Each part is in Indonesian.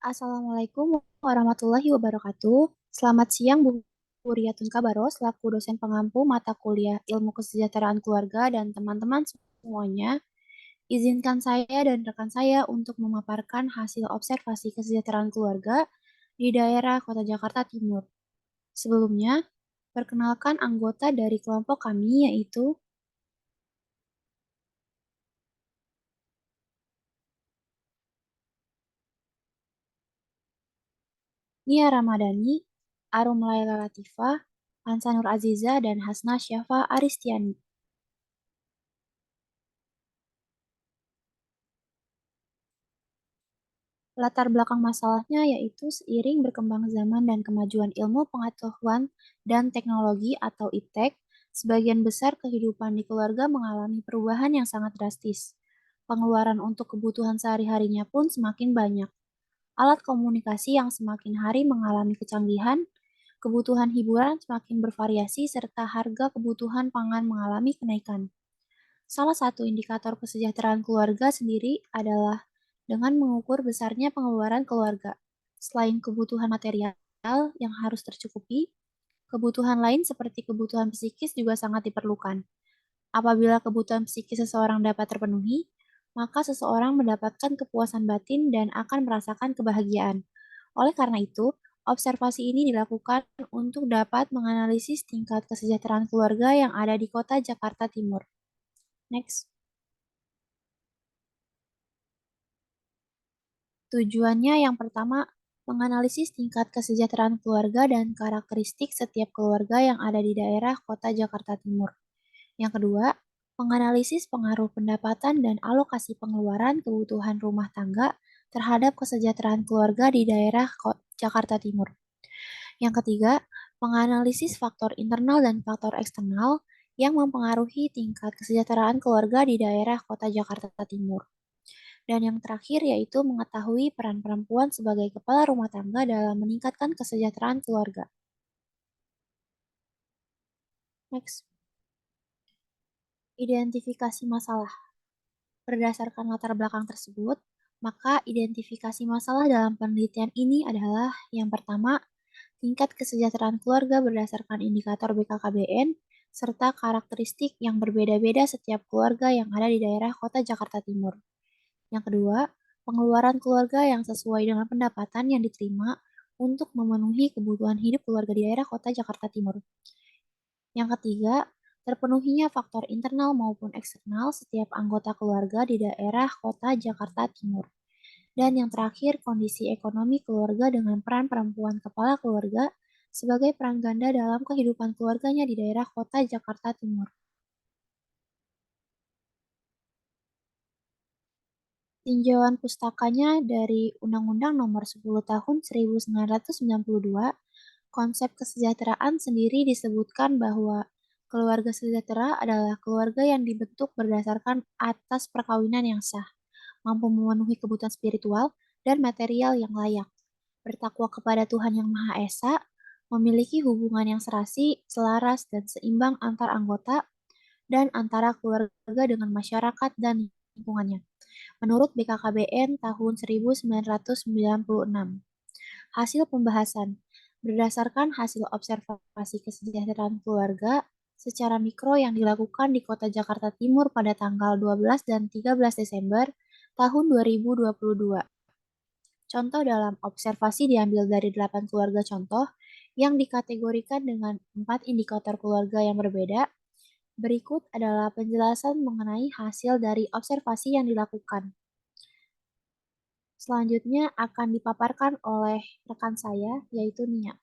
Assalamualaikum warahmatullahi wabarakatuh. Selamat siang Bu Riyatun Kabaro, selaku dosen pengampu mata kuliah Ilmu Kesejahteraan Keluarga dan teman-teman semuanya. Izinkan saya dan rekan saya untuk memaparkan hasil observasi kesejahteraan keluarga di daerah Kota Jakarta Timur. Sebelumnya, perkenalkan anggota dari kelompok kami yaitu Nia Ramadhani, Arum Laila Latifah, Hansanur Aziza, dan Hasna Syafa Aristiani. Latar belakang masalahnya yaitu seiring berkembang zaman dan kemajuan ilmu pengetahuan dan teknologi atau IPTEK, sebagian besar kehidupan di keluarga mengalami perubahan yang sangat drastis. Pengeluaran untuk kebutuhan sehari-harinya pun semakin banyak. Alat komunikasi yang semakin hari mengalami kecanggihan, kebutuhan hiburan semakin bervariasi, serta harga kebutuhan pangan mengalami kenaikan. Salah satu indikator kesejahteraan keluarga sendiri adalah dengan mengukur besarnya pengeluaran keluarga. Selain kebutuhan material yang harus tercukupi, kebutuhan lain seperti kebutuhan psikis juga sangat diperlukan. Apabila kebutuhan psikis seseorang dapat terpenuhi, maka seseorang mendapatkan kepuasan batin dan akan merasakan kebahagiaan. Oleh karena itu, observasi ini dilakukan untuk dapat menganalisis tingkat kesejahteraan keluarga yang ada di kota Jakarta Timur. Next. Tujuannya yang pertama, menganalisis tingkat kesejahteraan keluarga dan karakteristik setiap keluarga yang ada di daerah kota Jakarta Timur. Yang kedua, menganalisis pengaruh pendapatan dan alokasi pengeluaran kebutuhan rumah tangga terhadap kesejahteraan keluarga di daerah Jakarta Timur. Yang ketiga, menganalisis faktor internal dan faktor eksternal yang mempengaruhi tingkat kesejahteraan keluarga di daerah kota Jakarta Timur. Dan yang terakhir yaitu mengetahui peran perempuan sebagai kepala rumah tangga dalam meningkatkan kesejahteraan keluarga. Next. Identifikasi masalah. Berdasarkan latar belakang tersebut, maka identifikasi masalah dalam penelitian ini adalah yang pertama, tingkat kesejahteraan keluarga berdasarkan indikator BKKBN, serta karakteristik yang berbeda-beda setiap keluarga yang ada di daerah kota Jakarta Timur. Yang kedua, pengeluaran keluarga yang sesuai dengan pendapatan yang diterima untuk memenuhi kebutuhan hidup keluarga di daerah kota Jakarta Timur. Yang ketiga, terpenuhinya faktor internal maupun eksternal setiap anggota keluarga di daerah kota Jakarta Timur. Dan yang terakhir, kondisi ekonomi keluarga dengan peran perempuan kepala keluarga sebagai peran ganda dalam kehidupan keluarganya di daerah kota Jakarta Timur. Tinjauan pustakanya dari Undang-Undang Nomor 10 Tahun 1992, konsep kesejahteraan sendiri disebutkan bahwa keluarga sejahtera adalah keluarga yang dibentuk berdasarkan atas perkawinan yang sah, mampu memenuhi kebutuhan spiritual dan material yang layak, bertakwa kepada Tuhan Yang Maha Esa, memiliki hubungan yang serasi, selaras, dan seimbang antar anggota, dan antara keluarga dengan masyarakat dan lingkungannya. Menurut BKKBN tahun 1996. Hasil pembahasan. Berdasarkan hasil observasi kesejahteraan keluarga secara mikro yang dilakukan di Kota Jakarta Timur pada tanggal 12 dan 13 Desember tahun 2022. Contoh dalam observasi diambil dari 8 keluarga contoh yang dikategorikan dengan 4 indikator keluarga yang berbeda. Berikut adalah penjelasan mengenai hasil dari observasi yang dilakukan. Selanjutnya akan dipaparkan oleh rekan saya, yaitu Nia.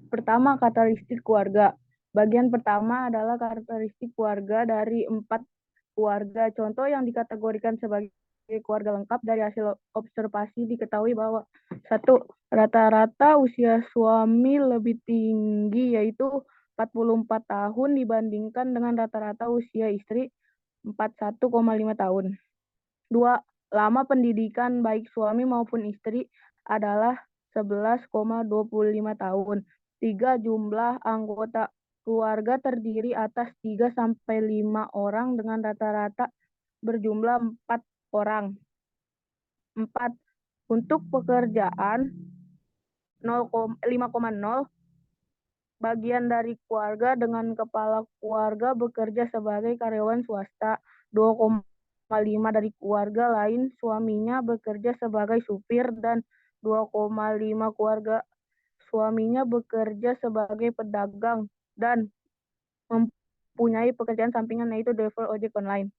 Pertama, karakteristik keluarga. Bagian pertama adalah karakteristik keluarga dari 4 keluarga. Contoh yang dikategorikan sebagai keluarga lengkap dari hasil observasi diketahui bahwa 1. Rata-rata usia suami lebih tinggi yaitu 44 tahun dibandingkan dengan rata-rata usia istri 41,5 tahun. 2. Lama pendidikan baik suami maupun istri adalah 11,25 tahun. 3. Jumlah anggota keluarga terdiri atas 3-5 orang dengan rata-rata berjumlah 4 orang. 4. Untuk pekerjaan 5,0 bagian dari keluarga dengan kepala keluarga bekerja sebagai karyawan swasta. 2,5 dari keluarga lain suaminya bekerja sebagai supir dan 2,5 keluarga suaminya bekerja sebagai pedagang dan mempunyai pekerjaan sampingan yaitu driver ojek online.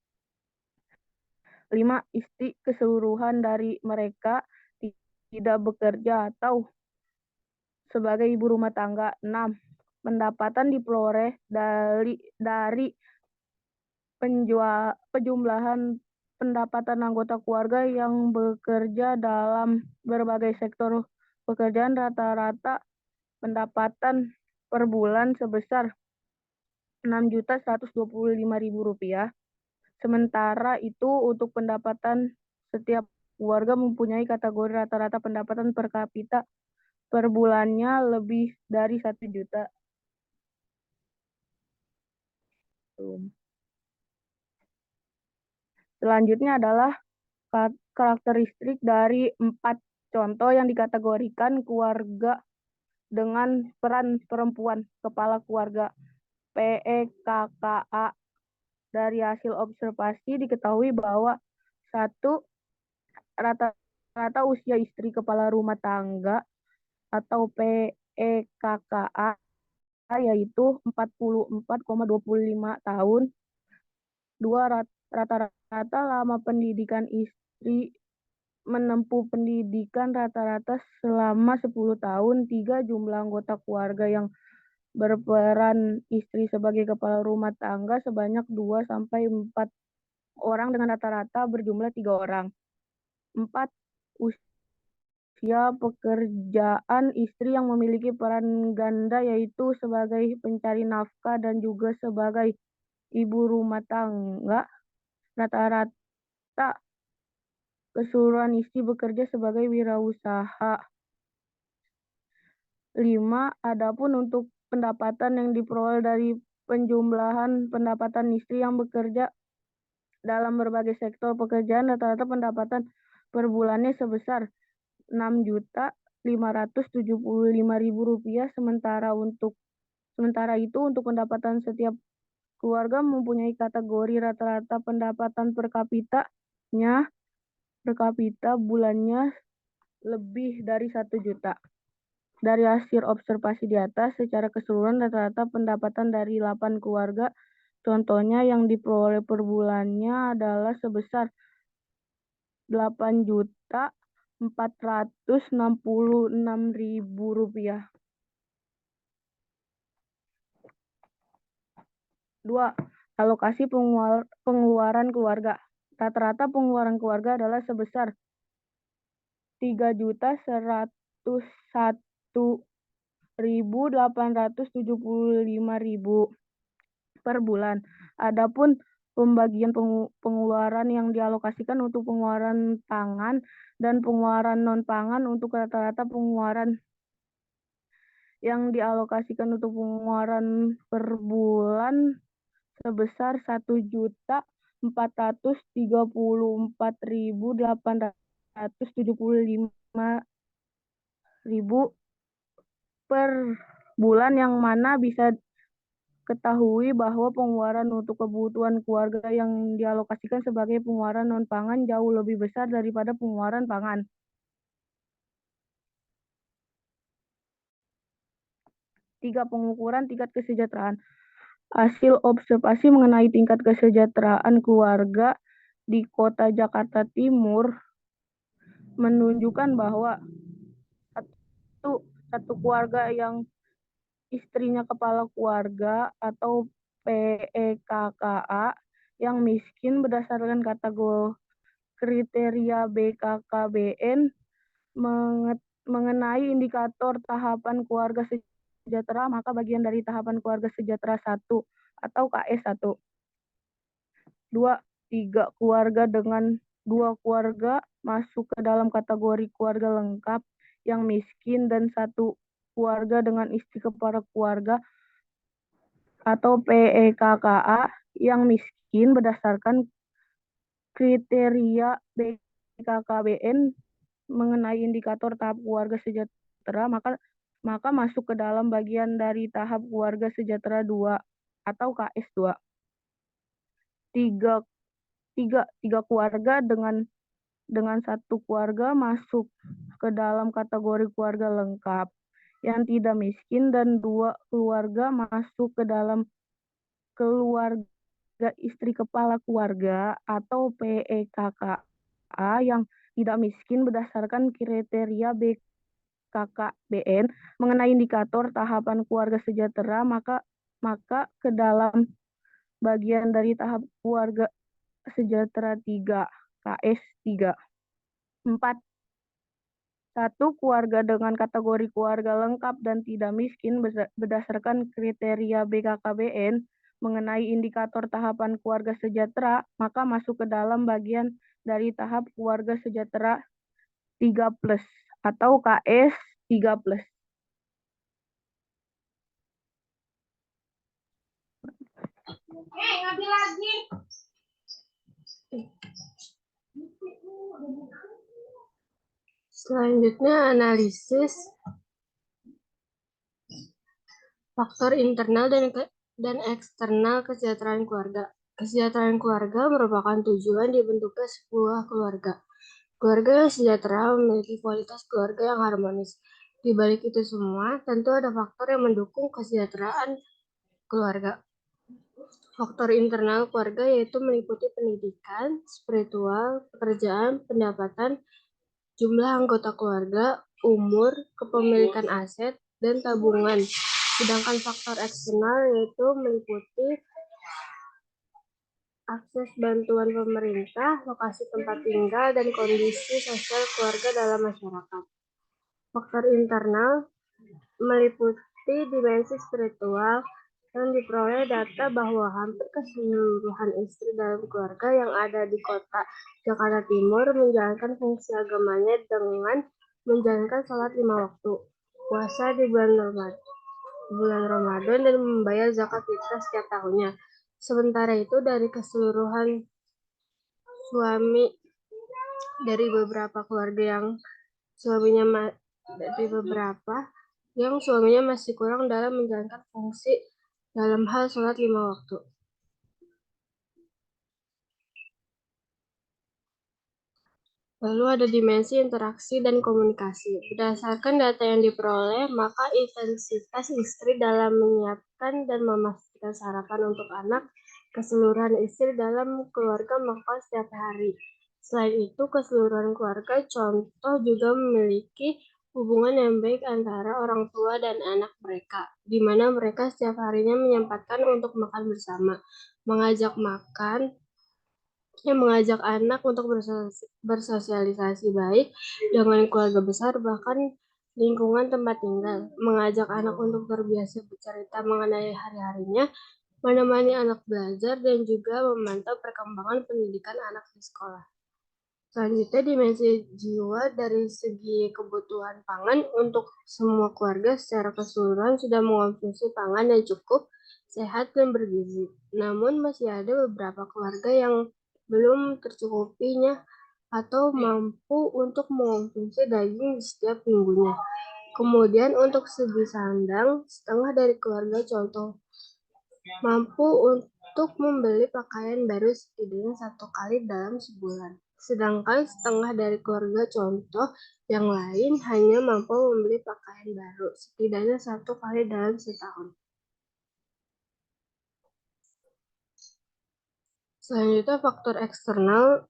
5. Istri keseluruhan dari mereka tidak bekerja atau sebagai ibu rumah tangga. 6. Pendapatan diperoleh dari penjumlahan pendapatan anggota keluarga yang bekerja dalam berbagai sektor pekerjaan. Rata-rata pendapatan per bulan sebesar Rp6.125.000. Sementara itu untuk pendapatan setiap keluarga mempunyai kategori rata-rata pendapatan per kapita per bulannya lebih dari 1 juta. Selanjutnya adalah karakteristik dari 4 contoh yang dikategorikan keluarga dengan peran perempuan kepala keluarga PEKKA. Dari hasil observasi diketahui bahwa 1. Rata-rata usia istri kepala rumah tangga atau PEKKA yaitu 44,25 tahun. 2. Rata-rata lama pendidikan istri menempuh pendidikan rata-rata selama 10 tahun. 3. Jumlah anggota keluarga yang berperan istri sebagai kepala rumah tangga sebanyak 2 sampai 4 orang dengan rata-rata berjumlah 3 orang. 4. Usia pekerjaan istri yang memiliki peran ganda yaitu sebagai pencari nafkah dan juga sebagai ibu rumah tangga. Rata-rata keseluruhan istri bekerja sebagai wirausaha. 5. Adapun untuk pendapatan yang diperoleh dari penjumlahan pendapatan istri yang bekerja dalam berbagai sektor pekerjaan, rata-rata pendapatan per bulannya sebesar Rp6.575.000. Sementara itu untuk pendapatan setiap keluarga mempunyai kategori rata-rata pendapatan per kapita bulannya lebih dari 1 juta. Dari hasil observasi di atas, secara keseluruhan rata-rata pendapatan dari 8 keluarga contohnya yang diperoleh per bulannya adalah sebesar Rp8.466.000. 2. Alokasi pengeluaran keluarga. Rata-rata pengeluaran keluarga adalah sebesar Rp3.101.875.000 per bulan. Adapun pembagian pengeluaran yang dialokasikan untuk pengeluaran pangan dan pengeluaran non-pangan. Untuk rata-rata pengeluaran yang dialokasikan untuk pengeluaran per bulan sebesar Rp1.434.875.000 per bulan, yang mana bisa ketahui bahwa pengeluaran untuk kebutuhan keluarga yang dialokasikan sebagai pengeluaran non-pangan jauh lebih besar daripada pengeluaran pangan. 3. Pengukuran tingkat kesejahteraan. Hasil observasi mengenai tingkat kesejahteraan keluarga di Kota Jakarta Timur menunjukkan bahwa satu keluarga yang istrinya kepala keluarga atau PEKKA yang miskin berdasarkan kategori kriteria BKKBN mengenai indikator tahapan keluarga sejahtera, maka bagian dari tahapan keluarga sejahtera 1 atau KS1. 2. 3 keluarga dengan 2 keluarga masuk ke dalam kategori keluarga lengkap yang miskin, dan 1 keluarga dengan istri kepala keluarga atau PEKKA yang miskin berdasarkan kriteria BKKBN mengenai indikator tahap keluarga sejahtera, maka masuk ke dalam bagian dari tahap keluarga sejahtera 2 atau KS2. Tiga keluarga dengan satu keluarga masuk ke dalam kategori keluarga lengkap yang tidak miskin, dan 2 keluarga masuk ke dalam keluarga istri kepala keluarga atau PEKKA yang tidak miskin berdasarkan kriteria BKKBN mengenai indikator tahapan keluarga sejahtera, maka ke dalam bagian dari tahap keluarga sejahtera 3 KS3. 4. Satu keluarga dengan kategori keluarga lengkap dan tidak miskin berdasarkan kriteria BKKBN mengenai indikator tahapan keluarga sejahtera, maka masuk ke dalam bagian dari tahap keluarga sejahtera 3+ atau KS 3+. Ngambil lagi. Selanjutnya analisis faktor internal dan eksternal kesejahteraan keluarga. Kesejahteraan keluarga merupakan tujuan dibentuknya sebuah keluarga. Keluarga yang sejahtera memiliki kualitas keluarga yang harmonis. Di balik itu semua, tentu ada faktor yang mendukung kesejahteraan keluarga. Faktor internal keluarga yaitu meliputi pendidikan, spiritual, pekerjaan, pendapatan, jumlah anggota keluarga, umur, kepemilikan aset, dan tabungan. Sedangkan faktor eksternal yaitu meliputi akses bantuan pemerintah, lokasi tempat tinggal, dan kondisi sosial keluarga dalam masyarakat. Faktor internal meliputi dimensi spiritual yang diperoleh data bahwa hampir keseluruhan istri dalam keluarga yang ada di kota Jakarta Timur menjalankan fungsi agamanya dengan menjalankan sholat 5 waktu, puasa di bulan Ramadan, dan membayar zakat fitrah setiap tahunnya. Sementara itu dari keseluruhan suami dari beberapa keluarga yang suaminya masih kurang dalam menjalankan fungsi dalam hal sholat 5 waktu. Lalu ada dimensi interaksi dan komunikasi. Berdasarkan data yang diperoleh, maka intensitas istri dalam menyiapkan dan memastikan sarapan untuk anak, keseluruhan istri dalam keluarga melakukan setiap hari. Selain itu, keseluruhan keluarga contoh juga memiliki hubungan yang baik antara orang tua dan anak mereka, di mana mereka setiap harinya menyempatkan untuk makan bersama, mengajak anak untuk bersosialisasi baik dengan keluarga besar, bahkan lingkungan tempat tinggal, mengajak anak untuk terbiasa bercerita mengenai hari-harinya, menemani anak belajar, dan juga memantau perkembangan pendidikan anak di sekolah. Selanjutnya, dimensi jiwa dari segi kebutuhan pangan untuk semua keluarga secara keseluruhan sudah mengonsumsi pangan yang cukup, sehat, dan bergizi. Namun masih ada beberapa keluarga yang belum tercukupinya atau mampu untuk mengonsumsi daging di setiap minggunya. Kemudian untuk segi sandang, setengah dari keluarga contoh mampu untuk membeli pakaian baru setidaknya 1 kali dalam sebulan. Sedangkan setengah dari keluarga contoh yang lain hanya mampu membeli pakaian baru setidaknya 1 kali dalam setahun. Selanjutnya faktor eksternal,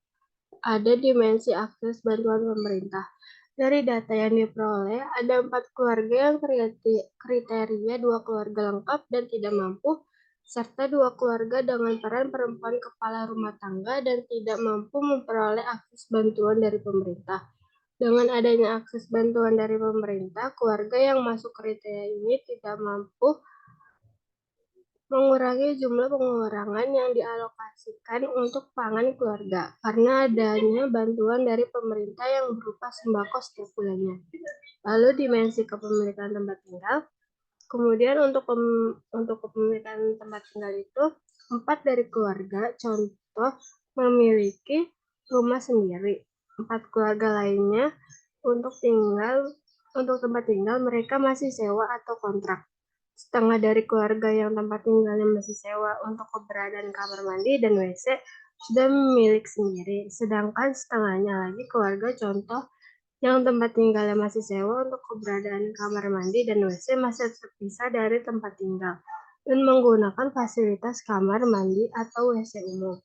ada dimensi akses bantuan pemerintah. Dari data yang diperoleh, ada 4 keluarga yang kriteria 2 keluarga lengkap dan tidak mampu, serta 2 keluarga dengan peran perempuan kepala rumah tangga dan tidak mampu memperoleh akses bantuan dari pemerintah. Dengan adanya akses bantuan dari pemerintah, keluarga yang masuk kriteria ini tidak mampu mengurangi jumlah pengurangan yang dialokasikan untuk pangan keluarga karena adanya bantuan dari pemerintah yang berupa sembako setiap bulannya. Lalu dimensi kepemilikan tempat tinggal. Kemudian untuk kepemilikan tempat tinggal itu 4 dari keluarga contoh memiliki rumah sendiri. 4 keluarga lainnya untuk tempat tinggal mereka masih sewa atau kontrak. Setengah dari keluarga yang tempat tinggalnya masih sewa untuk keberadaan kamar mandi dan WC sudah milik sendiri, sedangkan setengahnya lagi keluarga contoh yang tempat tinggalnya masih sewa untuk keberadaan kamar mandi dan WC masih terpisah dari tempat tinggal dan menggunakan fasilitas kamar mandi atau WC umum.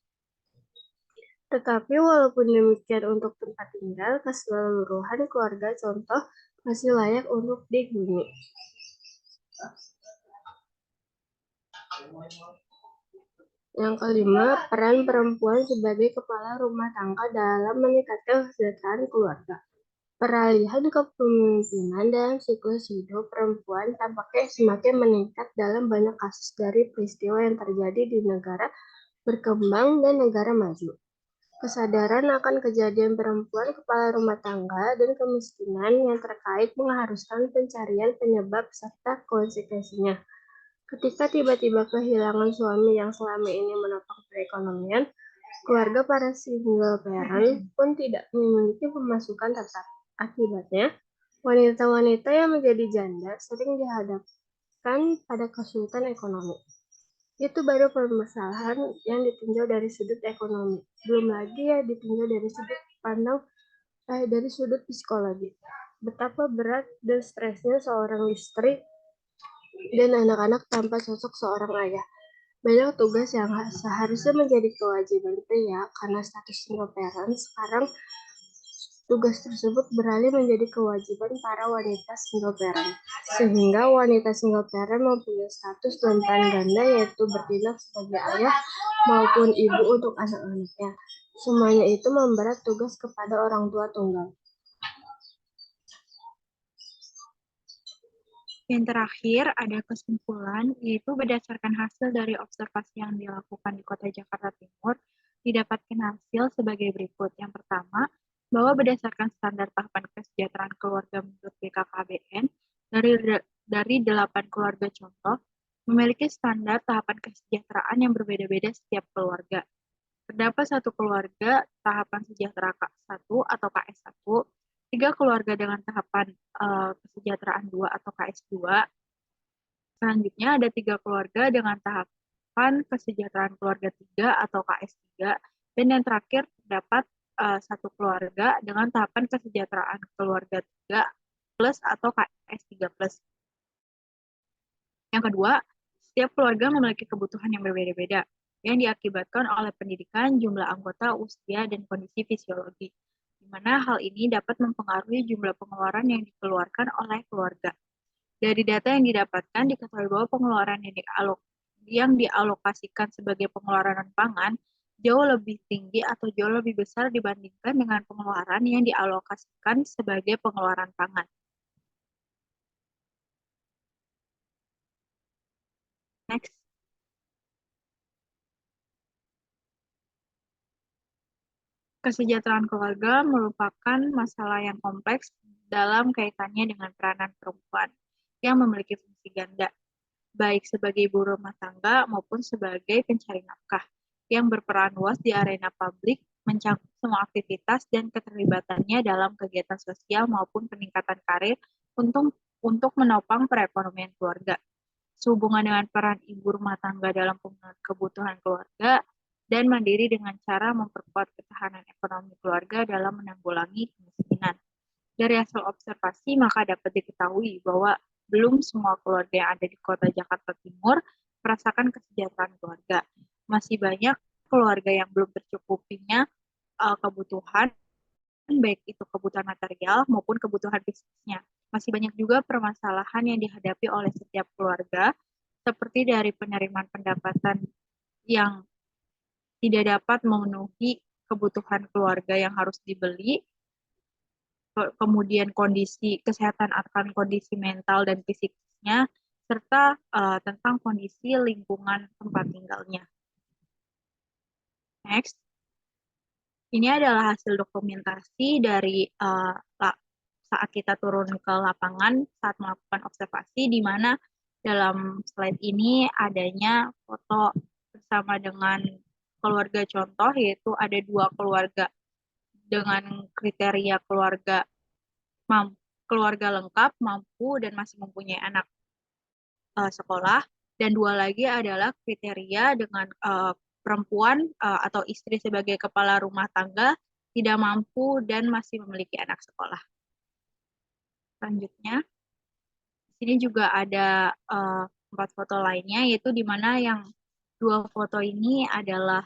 Tetapi walaupun demikian untuk tempat tinggal, keseluruhan keluarga contoh masih layak untuk dihuni. Yang kelima, peran perempuan sebagai kepala rumah tangga dalam meningkatkan kesejahteraan keluarga. Peralihan kepemimpinan dalam siklus hidup perempuan tampaknya semakin meningkat dalam banyak kasus dari peristiwa yang terjadi di negara berkembang dan negara maju. Kesadaran akan kejadian perempuan kepala rumah tangga dan kemiskinan yang terkait mengharuskan pencarian penyebab serta konsekuensinya. Ketika tiba-tiba kehilangan suami yang selama ini menopang perekonomian, keluarga para single parent pun tidak memiliki pemasukan tetap. Akibatnya, wanita-wanita yang menjadi janda sering dihadapkan pada kesulitan ekonomi. Itu baru permasalahan yang ditinjau dari sudut ekonomi. Belum lagi ya ditinjau dari sudut pandang dari sudut psikologi. Betapa berat dan stresnya seorang istri dan anak-anak tanpa sosok seorang ayah. Banyak tugas yang seharusnya menjadi kewajiban pria karena status single parent, sekarang tugas tersebut beralih menjadi kewajiban para wanita single parent. Sehingga wanita single parent mempunyai status rentan ganda yaitu bertindak sebagai ayah maupun ibu untuk anak-anaknya. Semuanya itu memberat tugas kepada orang tua tunggal. Yang terakhir, ada kesimpulan, yaitu berdasarkan hasil dari observasi yang dilakukan di Kota Jakarta Timur, didapatkan hasil sebagai berikut. Yang pertama, bahwa berdasarkan standar tahapan kesejahteraan keluarga menurut BKKBN, dari 8 keluarga contoh, memiliki standar tahapan kesejahteraan yang berbeda-beda setiap keluarga. Terdapat satu keluarga tahapan sejahtera K1 atau KS1, 3 keluarga dengan tahapan kesejahteraan 2 atau KS2. Selanjutnya ada 3 keluarga dengan tahapan kesejahteraan keluarga 3 atau KS3. Dan yang terakhir terdapat satu keluarga dengan tahapan kesejahteraan keluarga 3 plus atau KS3 plus. Yang kedua, setiap keluarga memiliki kebutuhan yang berbeda-beda yang diakibatkan oleh pendidikan, jumlah anggota, usia, dan kondisi fisiologi, di mana hal ini dapat mempengaruhi jumlah pengeluaran yang dikeluarkan oleh keluarga. Dari data yang didapatkan, diketahui bahwa pengeluaran yang dialokasikan sebagai pengeluaran pangan jauh lebih tinggi atau jauh lebih besar dibandingkan dengan pengeluaran yang dialokasikan sebagai pengeluaran pangan. Next. Kesejahteraan keluarga merupakan masalah yang kompleks dalam kaitannya dengan peranan perempuan yang memiliki fungsi ganda, baik sebagai ibu rumah tangga maupun sebagai pencari nafkah, yang berperan luas di arena publik, mencakup semua aktivitas dan keterlibatannya dalam kegiatan sosial maupun peningkatan karir untuk menopang perekonomian keluarga. Sehubungan dengan peran ibu rumah tangga dalam pemenuhan kebutuhan keluarga, dan mandiri dengan cara memperkuat ketahanan ekonomi keluarga dalam menanggulangi kemiskinan. Dari hasil observasi, maka dapat diketahui bahwa belum semua keluarga yang ada di Kota Jakarta Timur merasakan kesejahteraan keluarga. Masih banyak keluarga yang belum tercukupinya kebutuhan, baik itu kebutuhan material maupun kebutuhan fisiknya. Masih banyak juga permasalahan yang dihadapi oleh setiap keluarga, seperti dari penerimaan pendapatan yang tidak dapat memenuhi kebutuhan keluarga yang harus dibeli, kemudian kondisi kesehatan akan kondisi mental dan fisiknya, serta tentang kondisi lingkungan tempat tinggalnya. Next. Ini adalah hasil dokumentasi dari saat kita turun ke lapangan saat melakukan observasi, di mana dalam slide ini adanya foto bersama dengan keluarga contoh, yaitu ada 2 keluarga dengan kriteria keluarga keluarga lengkap, mampu, dan masih mempunyai anak sekolah. Dan dua lagi adalah kriteria dengan perempuan atau istri sebagai kepala rumah tangga tidak mampu dan masih memiliki anak sekolah. Selanjutnya, di sini juga ada 4 foto lainnya, yaitu di mana yang 2 foto ini adalah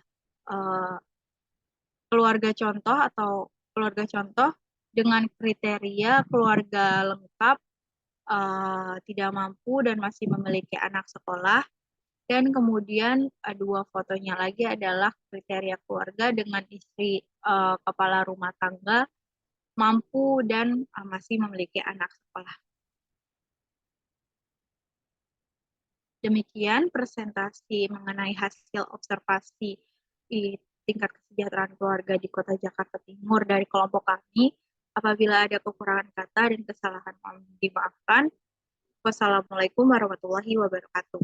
keluarga contoh atau keluarga contoh dengan kriteria keluarga lengkap, tidak mampu dan masih memiliki anak sekolah. Dan kemudian 2 fotonya lagi adalah kriteria keluarga dengan istri kepala rumah tangga, mampu dan masih memiliki anak sekolah. Demikian presentasi mengenai hasil observasi di tingkat kesejahteraan keluarga di Kota Jakarta Timur dari kelompok kami. Apabila ada kekurangan kata dan kesalahan mohon dimaafkan. Wassalamualaikum warahmatullahi wabarakatuh.